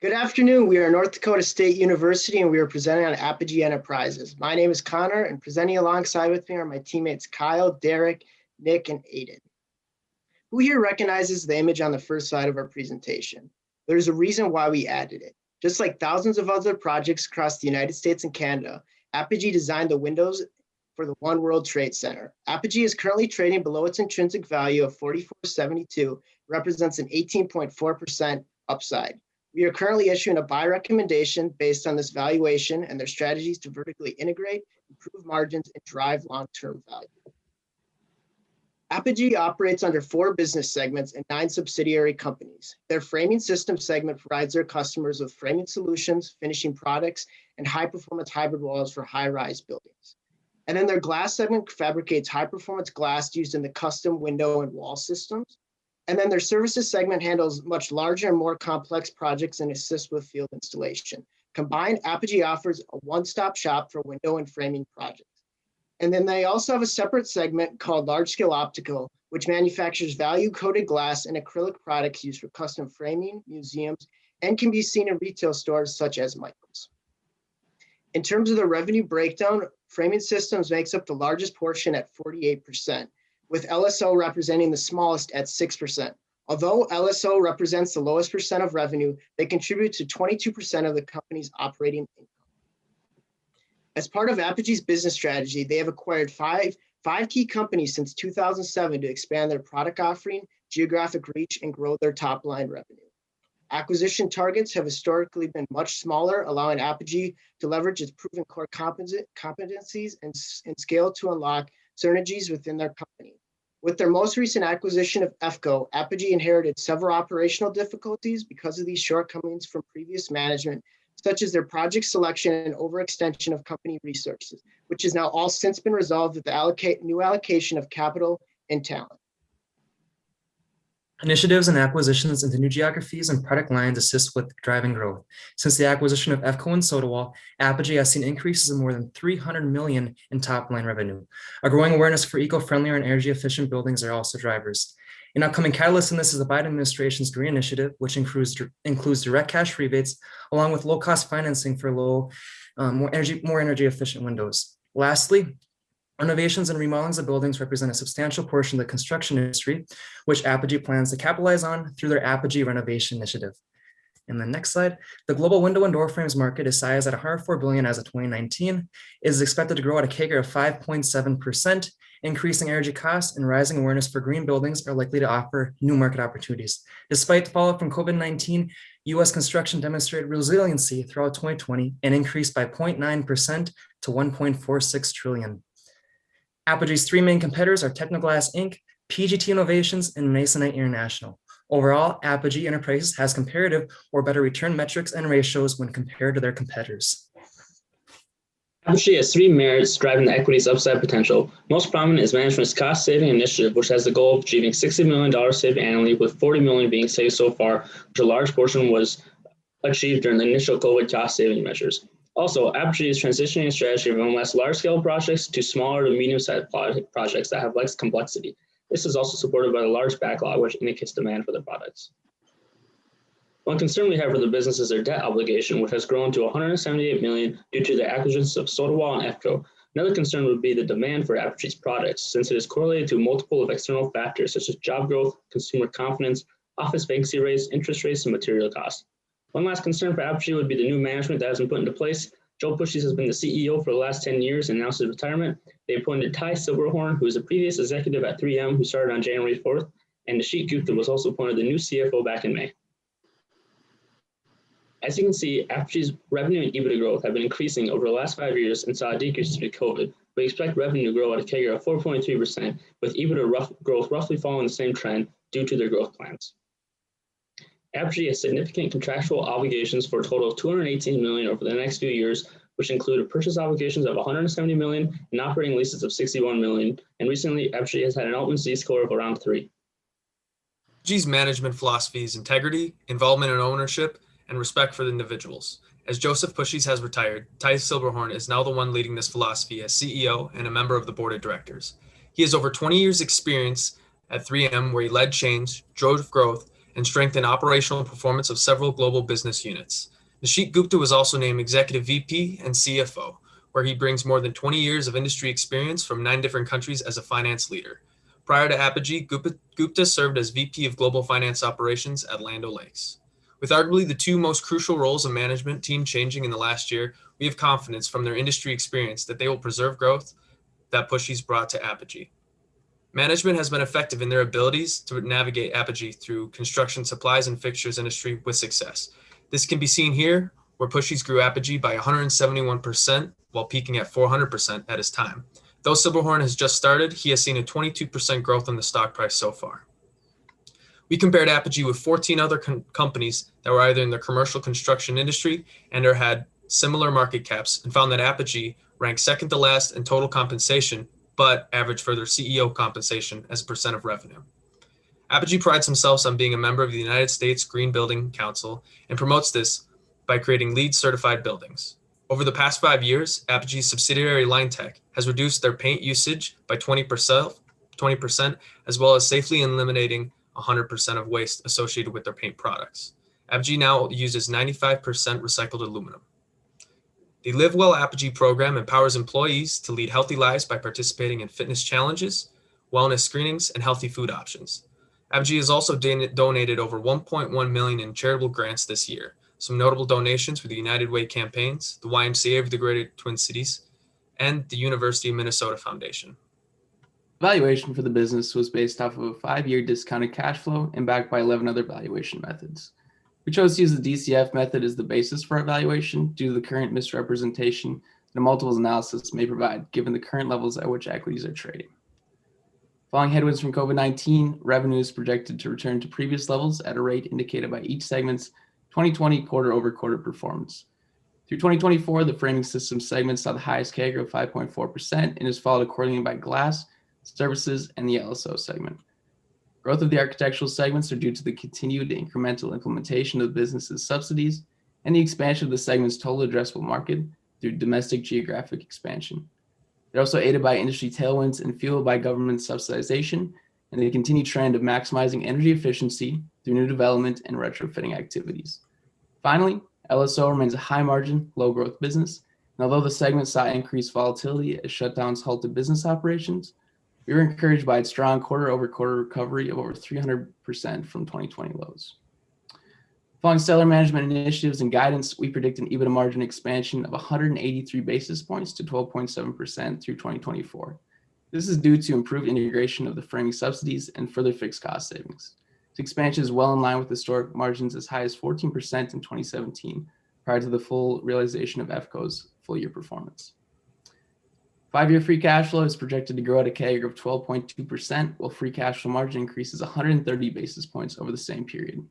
Good afternoon. We are North Dakota State University and we are presenting on Apogee Enterprises. My name is Connor and presenting alongside with me are my teammates Kyle, Derek, Nick, and Aiden. Who here recognizes the image on the first slide of our presentation? There's a reason why we added it. Just like thousands of other projects across the United States and Canada, Apogee designed the windows for the One World Trade Center. Apogee is currently trading below its intrinsic value of $44.72, represents an 18.4% upside. We are currently issuing a buy recommendation based on this valuation and their strategies to vertically integrate, improve margins, and drive long-term value. Apogee operates under 4 business segments and 9 subsidiary companies. Their framing system segment provides their customers with framing solutions, finishing products, and high-performance hybrid walls for high-rise buildings. And then their glass segment fabricates high-performance glass used in the custom window and wall systems. And then their services segment handles much larger and more complex projects and assists with field installation. Combined, Apogee offers a one-stop shop for window and framing projects. And then they also have a separate segment called Large Scale Optical, which manufactures value-coated glass and acrylic products used for custom framing, museums, and can be seen in retail stores such as Michael's. In terms of the revenue breakdown, Framing Systems makes up the largest portion at 48%. With LSO representing the smallest at 6%. Although LSO represents the lowest percent of revenue, they contribute to 22% of the company's operating income. As part of Apogee's business strategy, they have acquired five key companies since 2007 to expand their product offering, geographic reach, and grow their top line revenue. Acquisition targets have historically been much smaller, allowing Apogee to leverage its proven core competencies and scale to unlock synergies within their company. With their most recent acquisition of EFCO, Apogee inherited several operational difficulties because of these shortcomings from previous management, such as their project selection and overextension of company resources, which has now all since been resolved with the new allocation of capital and talent. Initiatives and acquisitions into new geographies and product lines assist with driving growth. Since the acquisition of EFCO and Sotawall, Apogee has seen increases of more than $300 million in top-line revenue. A growing awareness for eco-friendlier and energy-efficient buildings are also drivers. An upcoming catalyst in this is the Biden administration's Green Initiative, which includes direct cash rebates, along with low-cost financing for more energy-efficient windows. Lastly, renovations and remodelings of buildings represent a substantial portion of the construction industry, which Apogee plans to capitalize on through their Apogee Renovation Initiative. In the next slide, the global window and door frames market is sized at $104 billion as of 2019. It is expected to grow at a CAGR of 5.7%. Increasing energy costs and rising awareness for green buildings are likely to offer new market opportunities. Despite the fallout from COVID-19, U.S. construction demonstrated resiliency throughout 2020 and increased by 0.9% to $1.46 trillion. Apogee's 3 main competitors are Technoglass Inc., PGT Innovations, and Masonite International. Overall, Apogee Enterprises has comparative or better return metrics and ratios when compared to their competitors. Apogee has 3 merits driving the equity's upside potential. Most prominent is management's cost-saving initiative, which has the goal of achieving $60 million saved annually, with $40 million being saved so far, which a large portion was achieved during the initial COVID cost-saving measures. Also, Apogee is transitioning a strategy from less large-scale projects to smaller to medium-sized projects that have less complexity. This is also supported by the large backlog, which indicates demand for their products. One concern we have for the business is their debt obligation, which has grown to $178 million due to the acquisitions of Sotawall and EFCO. Another concern would be the demand for Apogee's products, since it is correlated to multiple of external factors such as job growth, consumer confidence, office vacancy rates, interest rates, and material costs. One last concern for Apogee would be the new management that has been put into place. Joe Pushies has been the CEO for the last 10 years and announced his retirement. They appointed Ty Silberhorn, who is a previous executive at 3M, who started on January 4th, and Nishit Gupta was also appointed the new CFO back in May. As you can see, Apogee's revenue and EBITDA growth have been increasing over the last 5 years and saw a decrease due to COVID. We expect revenue to grow at a CAGR of 4.3%, with EBITDA growth roughly following the same trend due to their growth plans. Apogee has significant contractual obligations for a total of $218 million over the next few years, which include purchase obligations of $170 million and operating leases of $61 million. And recently, Apogee has had an Altman Z-score of around 3. Apogee's management philosophy is integrity, involvement in ownership, and respect for the individuals. As Joseph Pushies has retired, Ty Silberhorn is now the one leading this philosophy as CEO and a member of the board of directors. He has over 20 years experience at 3M, where he led change, drove growth, and strengthen operational performance of several global business units. Nishit Gupta was also named Executive VP and CFO, where he brings more than 20 years of industry experience from 9 different countries as a finance leader. Prior to Apogee, Gupta served as VP of Global Finance Operations at Land O'Lakes. With arguably the 2 most crucial roles of management team changing in the last year, we have confidence from their industry experience that they will preserve growth that Pushy's brought to Apogee. Management has been effective in their abilities to navigate Apogee through construction supplies and fixtures industry with success. This can be seen here, where Pushy's grew Apogee by 171% while peaking at 400% at his time. Though Silberhorn has just started, he has seen a 22% growth in the stock price so far. We compared Apogee with 14 other companies that were either in the commercial construction industry and or had similar market caps, and found that Apogee ranked second to last in total compensation, but average for their CEO compensation as a percent of revenue. Apogee prides themselves on being a member of the United States Green Building Council and promotes this by creating LEED certified buildings. Over the past 5 years, Apogee's subsidiary LineTech has reduced their paint usage by 20%, as well as safely eliminating 100% of waste associated with their paint products. Apogee now uses 95% recycled aluminum. The Live Well Apogee program empowers employees to lead healthy lives by participating in fitness challenges, wellness screenings, and healthy food options. Apogee has also donated over $1.1 million in charitable grants this year. Some notable donations were the United Way campaigns, the YMCA of the Greater Twin Cities, and the University of Minnesota Foundation. Valuation for the business was based off of a 5-year discounted cash flow and backed by 11 other valuation methods. We chose to use the DCF method as the basis for our valuation due to the current misrepresentation that a multiples analysis may provide given the current levels at which equities are trading. Following headwinds from COVID-19, revenue is projected to return to previous levels at a rate indicated by each segment's 2020 quarter-over-quarter performance. Through 2024, the framing systems segment saw the highest CAGR of 5.4% and is followed accordingly by glass, services, and the LSO segment. Growth of the architectural segments are due to the continued incremental implementation of the business's subsidies and the expansion of the segment's total addressable market through domestic geographic expansion. They're also aided by industry tailwinds and fueled by government subsidization and the continued trend of maximizing energy efficiency through new development and retrofitting activities. Finally, LSO remains a high-margin, low-growth business, and although the segment saw increased volatility as shutdowns halted business operations, we were encouraged by its strong quarter-over-quarter recovery of over 300% from 2020 lows. Following stellar management initiatives and guidance, we predict an EBITDA margin expansion of 183 basis points to 12.7% through 2024. This is due to improved integration of the framing subsidies and further fixed cost savings. This expansion is well in line with historic margins as high as 14% in 2017, prior to the full realization of EFCO's full-year performance. 5-year free cash flow is projected to grow at a CAGR of 12.2%, while free cash flow margin increases 130 basis points over the same period.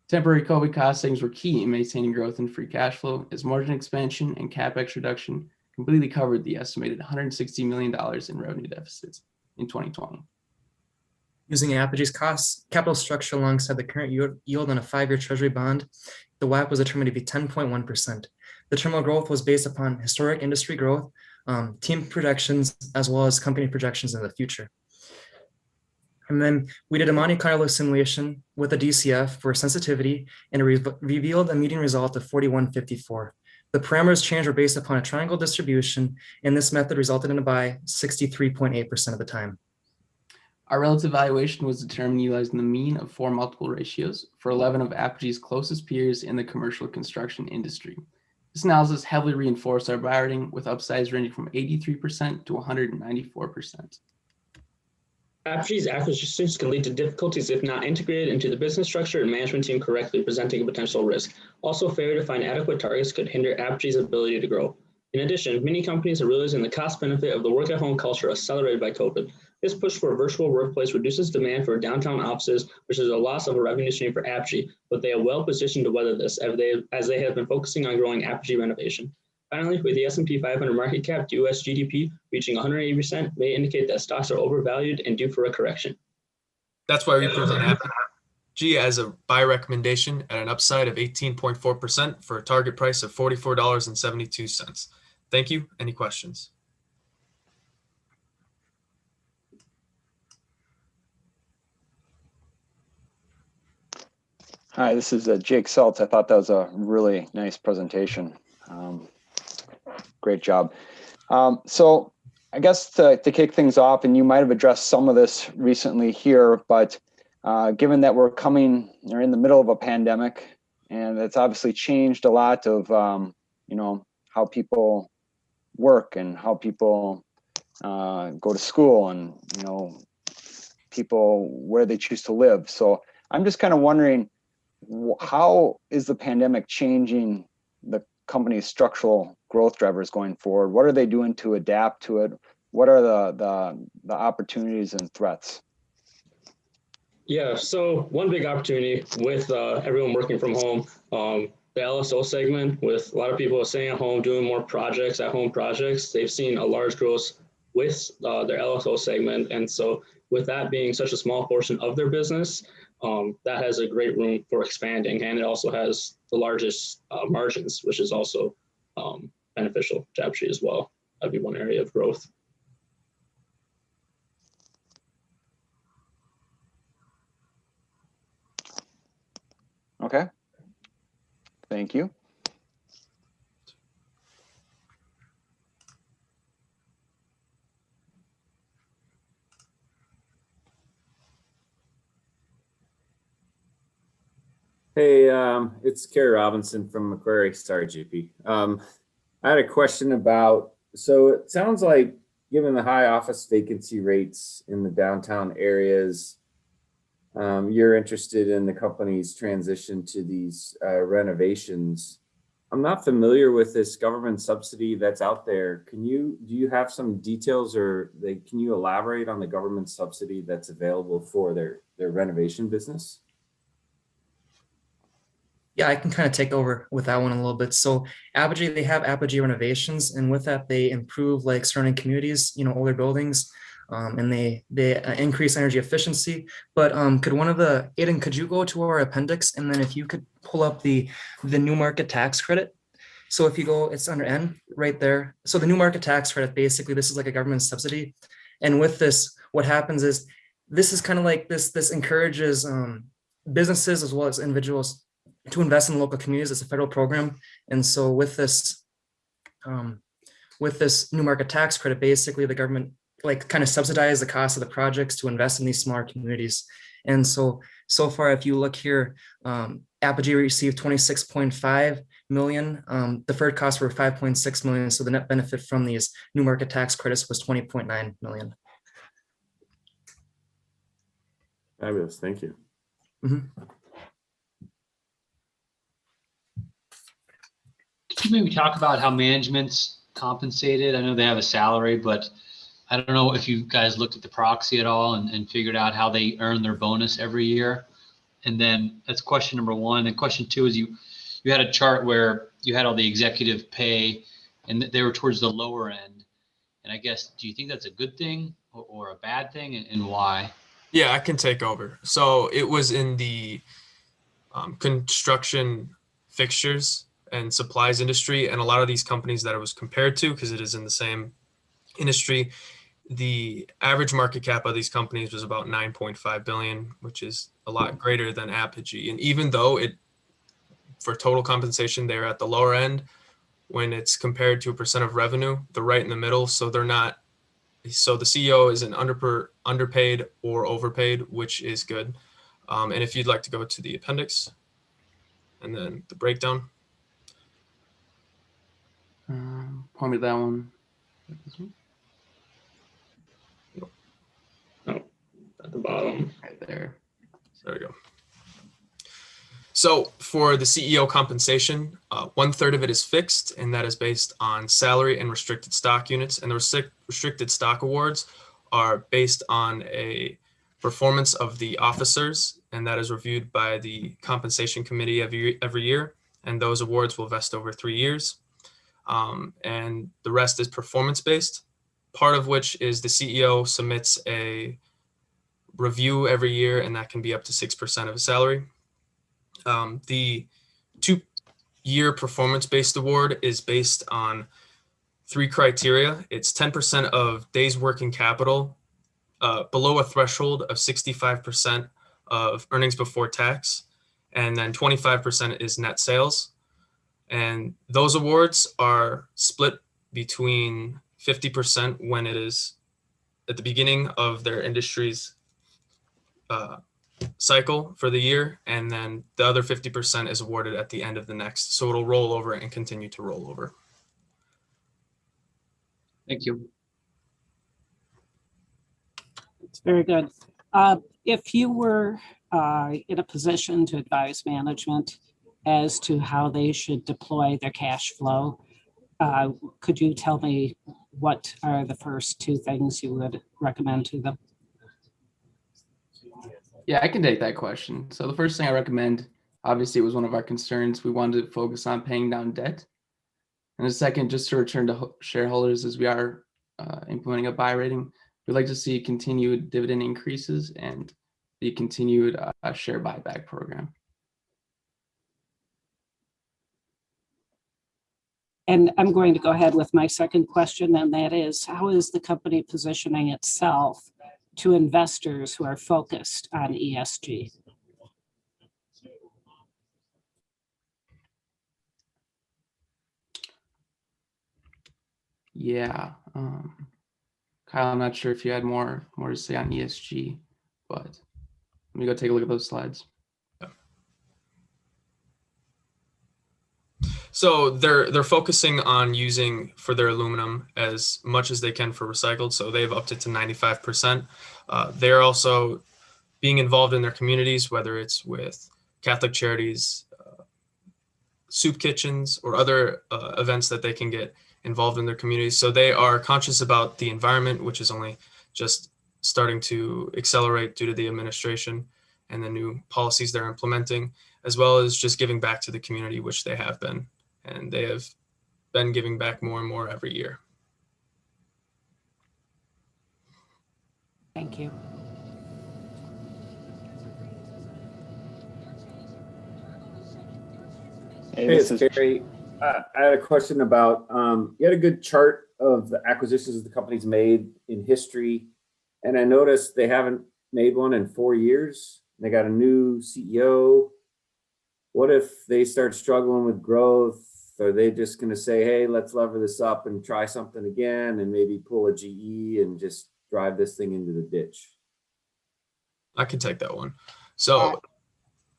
Temporary COVID cost savings were key in maintaining growth in free cash flow, as margin expansion and CapEx reduction completely covered the estimated $160 million in revenue deficits in 2020. Using Apogee's capital structure alongside the current yield on a 5-year treasury bond, the WACC was determined to be 10.1%. The terminal growth was based upon historic industry growth, team projections, as well as company projections in the future. And then we did a Monte Carlo simulation with a DCF for sensitivity, and it revealed a median result of 41.54. The parameters changed were based upon a triangle distribution, and this method resulted in a buy 63.8% of the time. Our relative valuation was determined utilizing the mean of 4 multiple ratios for 11 of Apogee's closest peers in the commercial construction industry. This analysis heavily reinforced our buy rating, with upsides ranging from 83% to 194%. Apogee's acquisitions can lead to difficulties if not integrated into the business structure and management team correctly, presenting a potential risk. Also, failure to find adequate targets could hinder Apogee's ability to grow. In addition, many companies are realizing the cost benefit of the work-at-home culture accelerated by COVID. This push for a virtual workplace reduces demand for downtown offices, which is a loss of a revenue stream for Apogee, but they are well positioned to weather this as they have been focusing on growing Apogee renovation. Finally, with the S&P 500 market cap to US GDP reaching 180% may indicate that stocks are overvalued and due for a correction. That's why we present Apogee as a buy recommendation at an upside of 18.4% for a target price of $44.72. Thank you. Any questions? Hi, this is Jake Seltz. I thought that was a really nice presentation. Great job. So I guess to kick things off, and you might have addressed some of this recently here, but given that we're in the middle of a pandemic, and it's obviously changed a lot of, how people work and how people go to school and, people where they choose to live. So I'm just kind of wondering, how is the pandemic changing the company's structural growth drivers going forward? What are they doing to adapt to it? What are the opportunities and threats? Yeah, so one big opportunity with everyone working from home, the LSO segment, with a lot of people staying at home, doing more projects, at-home projects, they've seen a large growth with their LSO segment. And so with that being such a small portion of their business, that has a great room for expanding, and it also has the largest margins, which is also beneficial to Apogee as well. That'd be one area of growth. Okay, thank you. Hey, it's Kerry Robinson from Macquarie. Sorry, JP. I had a question about, so it sounds like given the high office vacancy rates in the downtown areas, you're interested in the company's transition to these renovations. I'm not familiar with this government subsidy that's out there. Do you have some details, or can you elaborate on the government subsidy that's available for their renovation business? Yeah, I can kind of take over with that one a little bit. So Apogee, they have Apogee renovations, and with that, they improve like surrounding communities, older buildings, and they increase energy efficiency. But Aiden, could you go to our appendix, and then if you could pull up the new market tax credit. So if you go, it's under N right there. So the new market tax credit, basically, this is like a government subsidy, and with this, what happens is this is kind of like this encourages businesses as well as individuals to invest in local communities. It's a federal program. And so with this new market tax credit, basically the government like kind of subsidize the cost of the projects to invest in these smaller communities. And so far, if you look here, Apogee received 26.5 million. Deferred costs were 5.6 million. So the net benefit from these new market tax credits was 20.9 million. Fabulous, thank you. Mm-hmm. Could you maybe talk about how management's compensated? I know they have a salary, but I don't know if you guys looked at the proxy at all and figured out how they earn their bonus every year. And then that's question number one. And question two is you had a chart where you had all the executive pay and they were towards the lower end. And I guess, do you think that's a good thing or a bad thing, and why? Yeah, I can take over. So it was in the construction fixtures and supplies industry, and a lot of these companies that it was compared to, because it is in the same industry, the average market cap of these companies was about 9.5 billion, which is a lot greater than Apogee. And even though for total compensation, they're at the lower end, when it's compared to a percent of revenue, they're right in the middle. So they're not. So the CEO isn't underpaid or overpaid, which is good. And if you'd like to go to the appendix and then the breakdown. Point me that one. Oh, at the bottom. Right there. There we go. So for the CEO compensation, 1/3 of it is fixed, and that is based on salary and restricted stock units. And the restricted stock awards are based on a performance of the officers, and that is reviewed by the compensation committee every year. And those awards will vest over 3 years. And the rest is performance-based, part of which is the CEO submits a review every year, and that can be up to 6% of his salary. The 2-year performance-based award is based on 3 criteria. It's 10% of days working capital below a threshold of 65% of earnings before tax, and then 25% is net sales. And those awards are split between 50% when it is at the beginning of their industry's cycle for the year, and then the other 50% is awarded at the end of the next. So it'll roll over and continue to roll over. Thank you. It's very good. If you were in a position to advise management as to how they should deploy their cash flow, could you tell me what are the first two things you would recommend to them? Yeah, I can take that question. So the first thing I recommend, obviously it was one of our concerns. We wanted to focus on paying down debt. And the second, just to return to shareholders, as we are implementing a buy rating, we'd like to see continued dividend increases and the continued share buyback program. And I'm going to go ahead with my second question, and that is, how is the company positioning itself to investors who are focused on ESG? Yeah, Kyle, I'm not sure if you had more to say on ESG, but let me go take a look at those slides. So they're focusing on using for their aluminum as much as they can for recycled. So they've upped it to 95%. They're also being involved in their communities, whether it's with Catholic charities, soup kitchens, or other events that they can get involved in their communities. So they are conscious about the environment, which is only just starting to accelerate due to the administration and the new policies they're implementing, as well as just giving back to the community, which they have been. And they have been giving back more and more every year. Thank you. Hey, it's Gary. I had a question about, you had a good chart of the acquisitions the company's made in history. And I noticed they haven't made one in 4 years. They got a new CEO. What if they start struggling with growth? Are they just going to say, hey, let's lever this up and try something again and maybe pull a GE and just drive this thing into the ditch? I can take that one. So,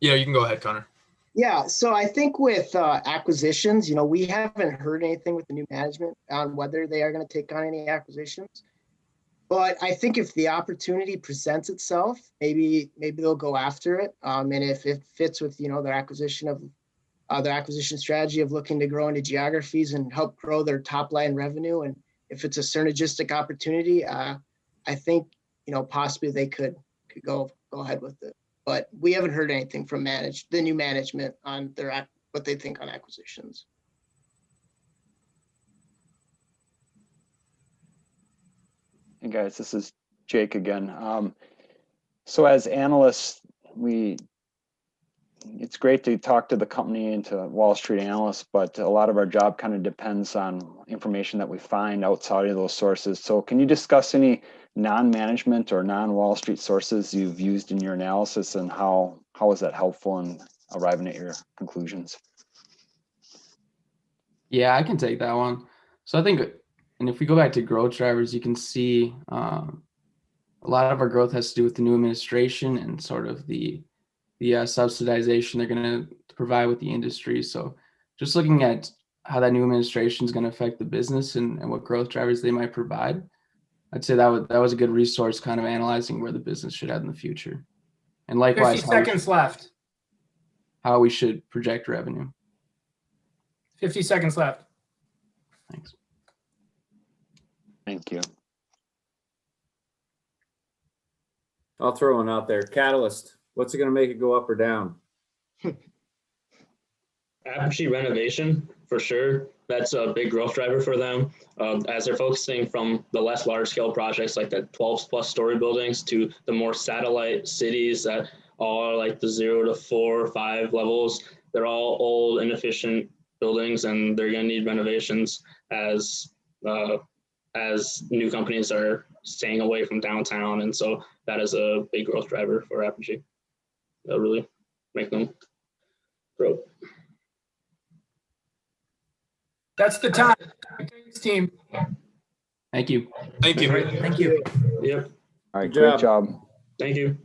yeah, you can go ahead, Connor. Yeah, so I think with acquisitions, we haven't heard anything with the new management on whether they are going to take on any acquisitions. But I think if the opportunity presents itself, maybe they'll go after it. And if it fits with their acquisition strategy of looking to grow into geographies and help grow their top line revenue, and if it's a synergistic opportunity, I think possibly they could go ahead with it. But we haven't heard anything from the new management on what they think on acquisitions. Hey guys, this is Jake again. So as analysts, it's great to talk to the company and to Wall Street analysts, but a lot of our job kind of depends on information that we find outside of those sources. So can you discuss any non-management or non-Wall Street sources you've used in your analysis, and how is that helpful in arriving at your conclusions? Yeah, I can take that one. So I think, and if we go back to growth drivers, you can see a lot of our growth has to do with the new administration and sort of the subsidization they're going to provide with the industry. So just looking at how that new administration is going to affect the business and what growth drivers they might provide, I'd say that was a good resource kind of analyzing where the business should head in the future. And likewise, 50 seconds left. How we should project revenue. 50 seconds left. Thanks. Thank you. I'll throw one out there. Catalyst. What's it going to make it go up or down? Apogee renovation, for sure. That's a big growth driver for them. As they're focusing from the less large scale projects like the 12 plus story buildings to the more satellite cities that are like the 0 to 4 or 5 levels. They're all old, inefficient buildings, and they're going to need renovations as new companies are staying away from downtown. And so that is a big growth driver for Apogee. That'll really make them Rope. That's the time. Thanks, team. Thank you. Thank you. All right, thank you. Yep. All right, Good great job. job. Thank you.